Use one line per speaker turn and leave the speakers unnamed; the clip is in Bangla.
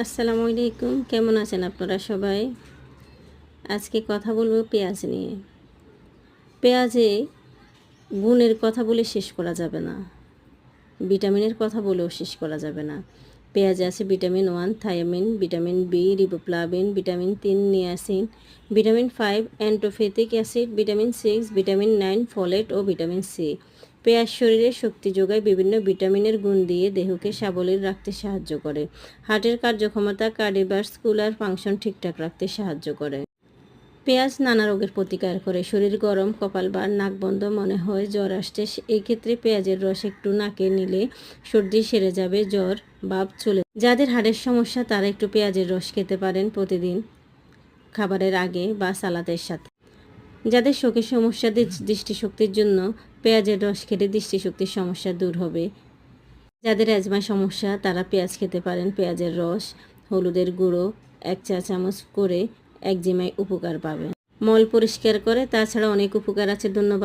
আসসালামু আলাইকুম, কেমন আছেন আপনারা সবাই? আজকে কথা বলবো পেঁয়াজ নিয়ে। পেঁয়াজে গুণের কথা বলে শেষ করা যাবে না, ভিটামিনের কথা বলেও শেষ করা যাবে না। পেঁয়াজে আছে vitamin 1 thiamine, vitamin B riboflavin, vitamin 3 niacin, vitamin 5 অ্যান্টোফেটিক অ্যাসিড, ভিটামিন 6 ভিটামিন 9 ফলেট ও ভিটামিন সি। পেঁয়াজ শরীরে শক্তি যোগায়, বিভিন্ন ভিটামিনের গুণ দিয়ে দেহকে সাবলীল রাখতে সাহায্য করে। হার্টের কার্যক্ষমতা, কার্ডিওভাস্কুলার ফাংশন ঠিকঠাক রাখতে সাহায্য করে। পেঁয়াজ নানা রোগের প্রতিকার করে। শরীর গরম, কপাল ভার, নাক বন্ধ মনে হয়, জ্বর আসছে, এই ক্ষেত্রে পেঁয়াজের রস একটু নাকে নিলে সর্দি সেরে যাবে, জ্বর ভাব চলে। যাদের হাড়ের সমস্যা তারা একটু পেঁয়াজের রস খেতে পারেন প্রতিদিন খাবারের আগে বা সালাদের সাথে। যাদের চোখের সমস্যা, দৃষ্টিশক্তির জন্য পেঁয়াজের রস খেলে দৃষ্টিশক্তির সমস্যা দূর হবে। যাদের অ্যাজমা সমস্যা তারা পেঁয়াজ খেতে পারেন। পেঁয়াজের রস হলুদের গুঁড়ো 1 চা চামচ করে একজিমায় উপকার পাবেন। মল পরিষ্কার করে, তাছাড়া অনেক উপকার আছে। ধন্যবাদ।